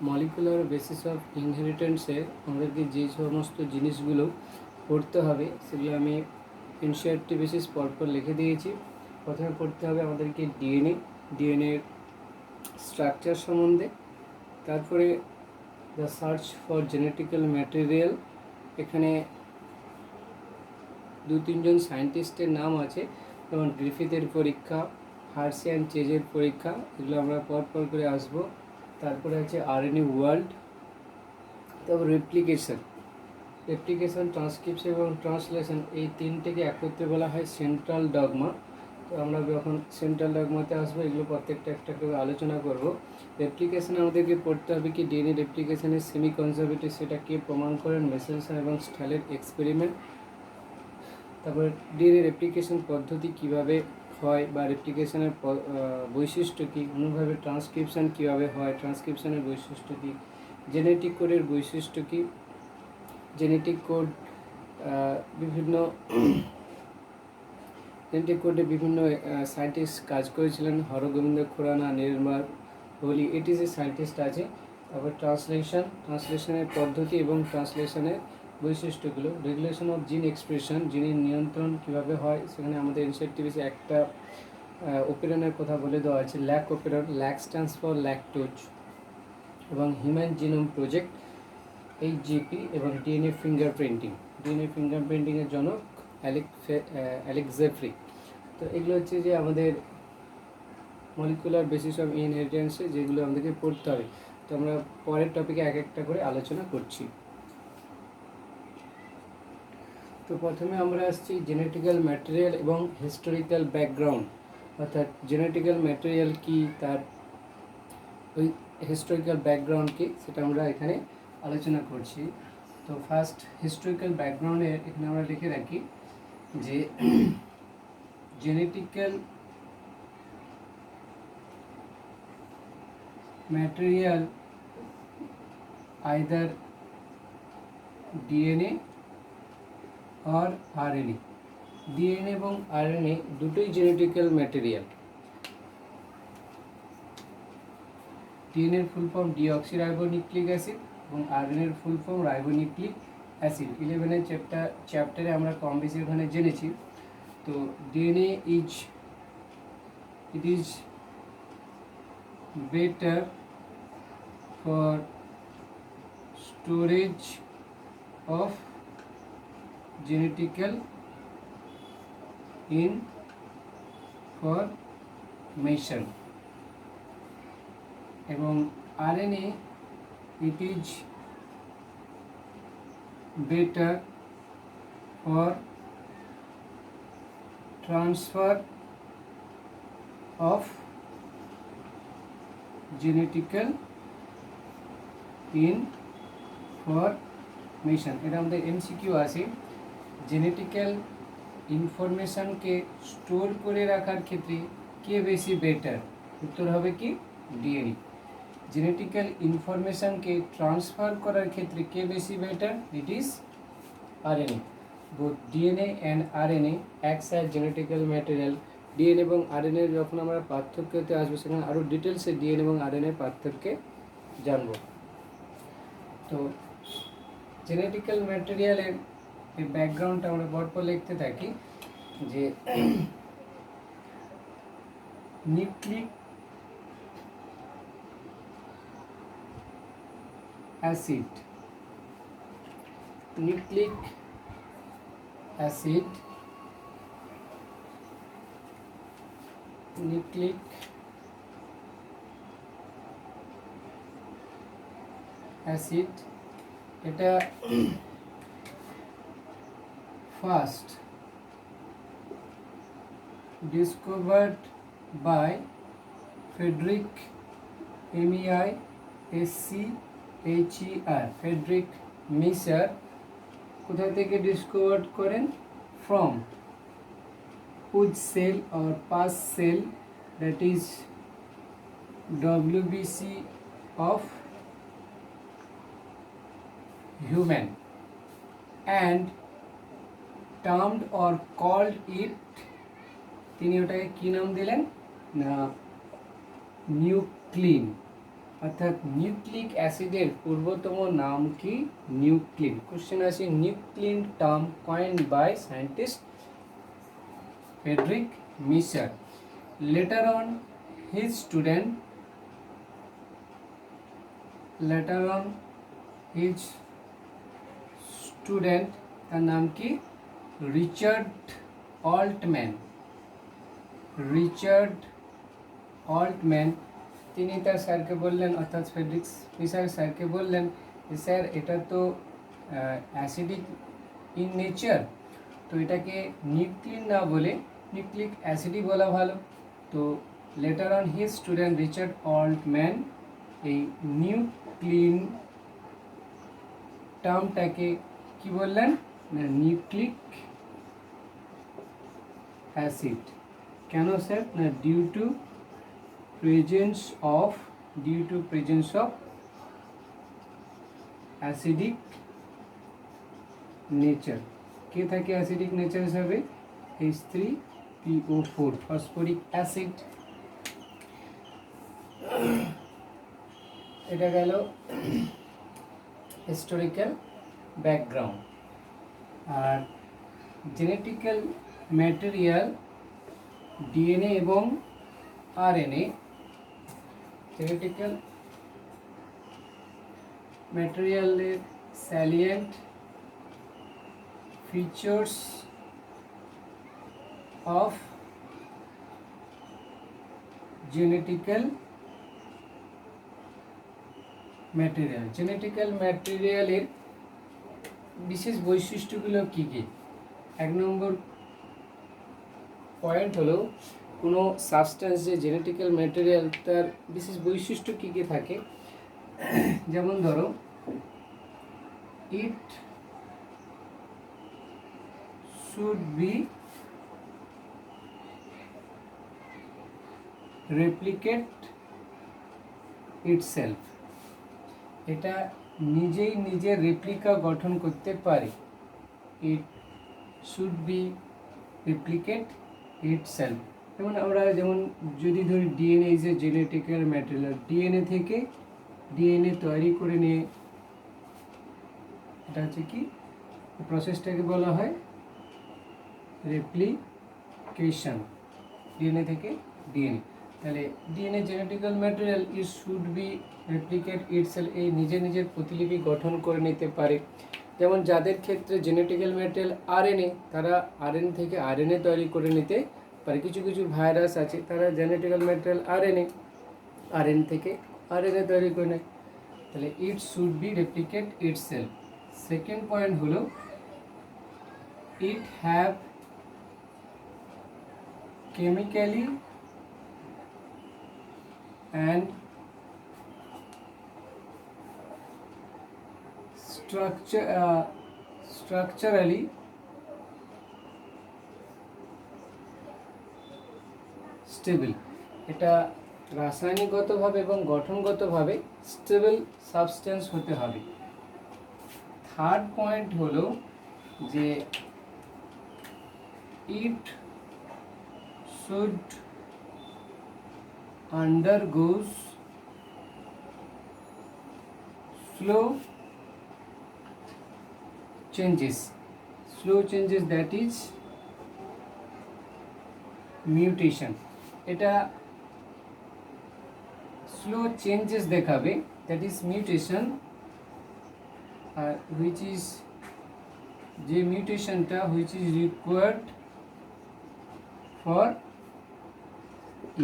Molecular basis of ইনহেরিটেন্সে আমাদেরকে যে সমস্ত জিনিসগুলো পড়তে হবে সেগুলো আমি এনসিইআরটি বেসিস পরপর লিখে দিয়েছি। প্রথমে পড়তে হবে আমাদেরকে ডিএনএর স্ট্রাকচার সম্বন্ধে, তারপরে the search for genetical material. এখানে 2-3 জন সায়েন্টিস্টের নাম আছে, যেমন গ্রিফিথের পরীক্ষা, হার্সি অ্যান্ড চেজের পরীক্ষা, এগুলো আমরা পরপর করে আসবো। তারপরে আছে আরএনএ ওয়ার্ল্ড, তারপর রেপ্লিকেশন, ট্রান্সক্রিপশন এবং ট্রান্সলেশন, এই তিনটেকে একত্রে বলা হয় সেন্ট্রাল ডগমা। তো আমরা যখন সেন্ট্রাল ডগমাতে আসবো এগুলো প্রত্যেকটা একটা করে আলোচনা করব। রেপ্লিকেশন আমাদেরকে পড়তে হবে কি ডিএনএ রেপ্লিকেশনের সেমি কনজারভেটিভ, সেটা কে প্রমাণ করেন, মেসেলসন এবং স্টালের এক্সপেরিমেন্ট। তারপর ডিএনএ রেপ্লিকেশন পদ্ধতি কিভাবে হয় বা রেপ্লিকেশনের বৈশিষ্ট্য কী, অনুভাবে ট্রান্সক্রিপশন কিভাবে হয়, ট্রান্সক্রিপশনের বৈশিষ্ট্য কী, জেনেটিক কোডের বৈশিষ্ট্য কী, জেনেটিক কোড বিভিন্ন জেনেটিক কোডে বিভিন্ন সায়েন্টিস্ট কাজ করেছিলেন, হরগোবিন্দ খুরানা, নির্মল হোলি, এটি যে সায়েন্টিস্ট আছে। তারপর ট্রান্সলেশনের পদ্ধতি এবং ট্রান্সলেশনের বৈশিষ্ট্যগুলো, রেগুলেশন অফ জিন এক্সপ্রেশন, জিনের নিয়ন্ত্রণ কীভাবে হয়, সেখানে আমাদের এনসিইআরটি একটা ওপেরনের কথা বলে দেওয়া আছে, lac operon, lac stands for lactose, এবং হিউম্যান জিনোম প্রজেক্ট HGP, এবং ডিএনএ ফিঙ্গারপ্রিন্টিংয়ের জনক অ্যালেক্স জেফ্রি। তো এগুলো হচ্ছে যে আমাদের মলিকুলার বেসিস অফ ইনহেরিটেন্সে যেগুলো আমাদেরকে পড়তে হবে। তো আমরা পরের টপিকে এক একটা করে আলোচনা করছি। তো প্রথমে আমরা আসছি জেনেটিক্যাল ম্যাটেরিয়াল এবং হিস্টোরিক্যাল ব্যাকগ্রাউন্ড, অর্থাৎ জেনেটিক্যাল ম্যাটেরিয়াল কি, তার ওই হিস্টোরিক্যাল ব্যাকগ্রাউন্ড কি, সেটা আমরা এখানে আলোচনা করছি। তো ফার্স্ট হিস্টোরিক্যাল ব্যাকগ্রাউন্ডে এখানে আমরা লিখে রাখি যে জেনেটিক্যাল ম্যাটেরিয়াল আইদার ডিএনএ আর আরএনএ। ডিএনএ এবং আরএনএ দুটোই জেনেটিক্যাল ম্যাটেরিয়াল। ডিএনএর ফুল ফর্ম ডিঅক্সিরাইবোনিউক্লিক অ্যাসিড এবং আরএনএর ফুল ফর্ম রাইবোনিউক্লিক অ্যাসিড। 11-এর চ্যাপ্টারে আমরা কম বেশি ওখানে জেনেছি। তো DNA it is better for storage of genetical information, এবং RNA it is better for transfer of genetical information. এটা আমাদের এমসিকিউ আছে। জেনেটিক্যাল ইনফরমেশনকে স্টোর করে রাখার ক্ষেত্রে কে বেশি বেটার? উত্তর হবে কি ডিএনএ। জেনেটিক্যাল ইনফরমেশনকে ট্রান্সফার করার ক্ষেত্রে কে বেশি better? It is RNA. Both DNA and RNA acts as genetical material. DNA এবং আরএনএ যখন আমরা পার্থক্যতে আসবো সেখানে আরও ডিটেলসে ডিএনএ এবং আরএনএ পার্থক্যে জানব। তো জেনেটিক্যাল ম্যাটেরিয়ালের এই ব্যাকগ্রাউন্ডটা আমরা পরপর লিখতে থাকি যে নিউক্লিক অ্যাসিড এটা first discovered by Friedrich MEISCHER, Friedrich Miescher. কোথা থেকে ডিসকভার করেন? From pus cell or pus cell, that is WBC of human, and termed or called it, তিনি ওটাকে কি নাম দিলেন না নিউক্লিন। অর্থাৎ নিউক্লিক অ্যাসিডের পূর্বতম নাম কি? নিউক্লিন। কোশ্চেন আছে nuclein term coined by scientist Friedrich Miescher. Later on his student তার নাম কি? Richard Altmann. তিনি তার স্যারকে বললেন, অর্থাৎ ফ্রেডরিক মিশার স্যারকে বললেন যে স্যার এটা তো অ্যাসিডিক ইন নেচার, তো এটাকে নিউক্লিন না বলে নিউক্লিক অ্যাসিডই বলা ভালো। তো later on his student Richard Altmann এই নিউক্লিন টার্মটাকে কি বললেন? না নিউক্লিক অ্যাসিড। কেন স্যার? না due to presence of acidic nature. কে থাকে অ্যাসিডিক নেচার হিসাবে? H3PO4 phosphoric acid. এটা গেল হিস্টোরিক্যাল ব্যাকগ্রাউন্ড। আর জেনেটিক্যাল ম্যাটেরিয়াল ডিএনএ এবং আরএনএ। জেনেটিক্যাল ম্যাটেরিয়ালের স্যালিয়েন্ট ফিচার্স অফ জেনেটিক্যাল ম্যাটেরিয়ালের বিশেষ বৈশিষ্ট্যগুলো কী কী? 1 নম্বর পয়েন্ট হলো কোনো সাবস্টেন্স যে জেনেটিক্যাল ম্যাটেরিয়াল তার বিশেষ বৈশিষ্ট্য কী কী থাকে। যেমন ধরো ইট শুড বি রেপ্লিকেট ইটসেলফ। এটা নিজেই নিজের রেপ্লিকা গঠন করতে পারে। ইট শুড বি রেপ্লিকেট ইটসেলফ। যেমন আমরা যদি ধরি DNA is a genetical material, DNA থেকে ডিএনএ তৈরি করে নিয়ে, এটা হচ্ছে কি প্রসেসটাকে বলা হয় রেপ্লিকেশন। ডিএনএ থেকে ডিএনএ, তাহলে DNA genetical material it should be replicate itself, এই নিজের প্রতিলিপি গঠন করে নিতে পারে। যেমন যাদের ক্ষেত্রে জেনেটিক্যাল ম্যাটেরিয়াল আরএনএ, তারা আরএনএ থেকে আরএনএ তৈরি করে নিতে পারে। কিছু ভাইরাস আছে তারা জেনেটিক্যাল ম্যাটেরিয়াল আরএনএ থেকে আরএনএ তৈরি করে নেয়। তাহলে it should be replicate itself. Second point হলো it have chemically and structurally stable। এটা রাসায়নিকগতভাবে এবং গঠনগতভাবে স্টেবল সাবস্টেন্স হতে হবে। থার্ড পয়েন্ট হলো যে it should undergoes slow changes, that is mutation। এটা slow changes দেখাবে, that is mutation, আর which is যে মিউটেশনটা which is required for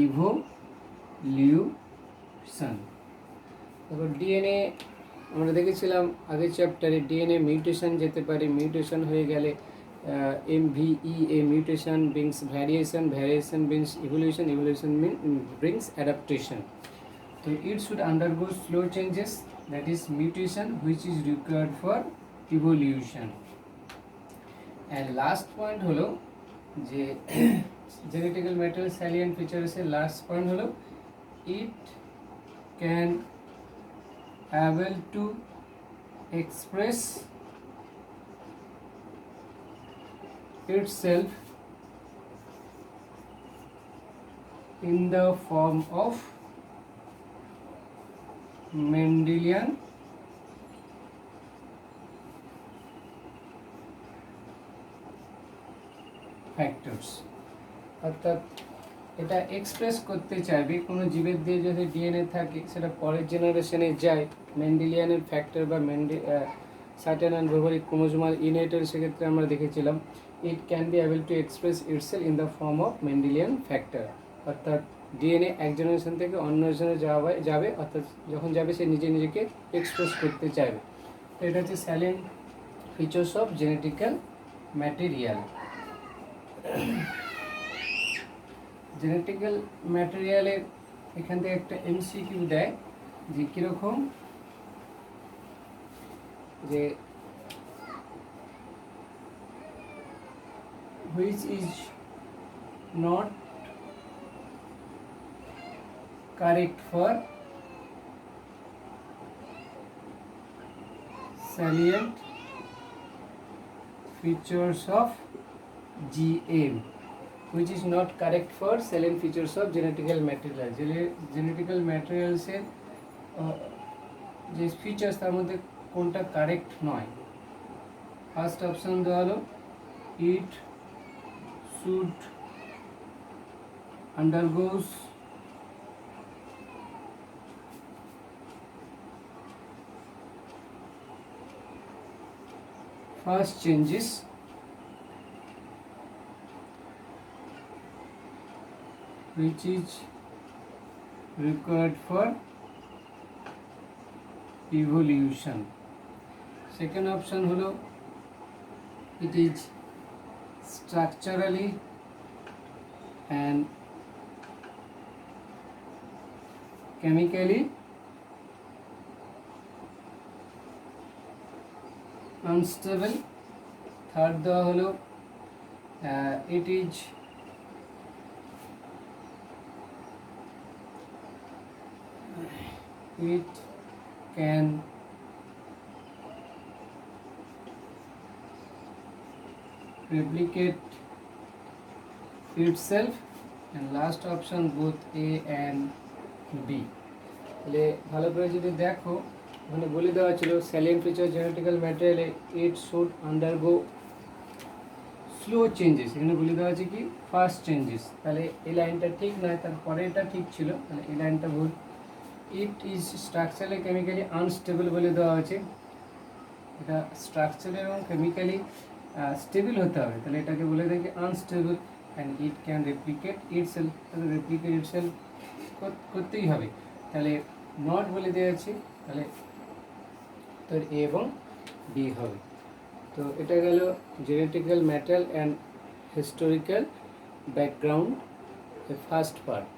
evolution. তারপর ডিএনএ আমরা দেখেছিলাম আগের চ্যাপ্টারে, ডিএনএ মিউটেশন যেতে পারে, মিউটেশন হয়ে গেলে MVEA mutation brings variation, variation brings evolution, evolution brings adaptation. তো it should undergo slow changes, that is mutation which is required for evolution. And last point হলো যে জেনেটিক্যাল ম্যাটেরিয়াল স্যালিয়েন্ট ফিচার্সের last point হলো it can able to express itself in the form of Mendelian factors. অর্থাৎ এটা express করতে চাইবে কোনো জীবের দিয়ে যদি ডিএনএ থাকে সেটা পরের জেনারেশনে যায় মেন্ডেলিয়ানের ফ্যাক্টর বা সার্টেন অ্যান্ড ভেরিক ক্রোমোজোমাল ইনহেরিটেন্স, সেক্ষেত্রে আমরা দেখেছিলাম it can be able to express itself in the form of Mendelian factor. অর্থাৎ ডিএনএ এক জেনারেশন থেকে অন্য জেনারেশনে যাবে, অর্থাৎ যখন যাবে সে নিজেকে এক্সপ্রেস করতে চাইবে। তো এটা হচ্ছে salient features of genetical material. Genetical ম্যাটেরিয়ালে এখান থেকে একটা এমসিকিউ দেয় যে কীরকম, যে which is not correct for salient features of GM, which is not correct for salient features of genetical material. Genetical ম্যাটেরিয়ালসের যে ফিচার্স তার মধ্যে কোনটা কারেক্ট নয়। ফার্স্ট অপশন দেওয়া হলো it should আন্ডারগোস first changes which is required for evolution. Second option হলো it is structurally and chemically unstable. Third দেওয়া হলো it is it can replicate itself, and last option both A and B. তাহলে ভালো করে যদি দেখো ওখানে বলে দেওয়া ছিল স্যালিয়েন্ট ফিচার জেনেটিক্যাল ম্যাটেরিয়ালে it should undergo slow changes, এখানে বলে দেওয়া আছে কি ফাস্ট চেঞ্জেস। তাহলে এই লাইনটা ঠিক নয়, তারপরে এটা ঠিক ছিল, তাহলে এই লাইনটা ভুল। It is structurally chemically unstable বলে দেওয়া আছে, এটা স্ট্রাকচারালি এবং কেমিক্যালি স্টেবল হতে হবে, তাহলে এটাকে বলে দেয় কি unstable. And it can replicate itself, তাহলে রেপ্লিকেট ইটসেলফ করতেই হবে, তাহলে নট বলে দেওয়া আছে, তাহলে তোর এ এবং বি হবে। তো এটা গেল genetical material and historical background, first part.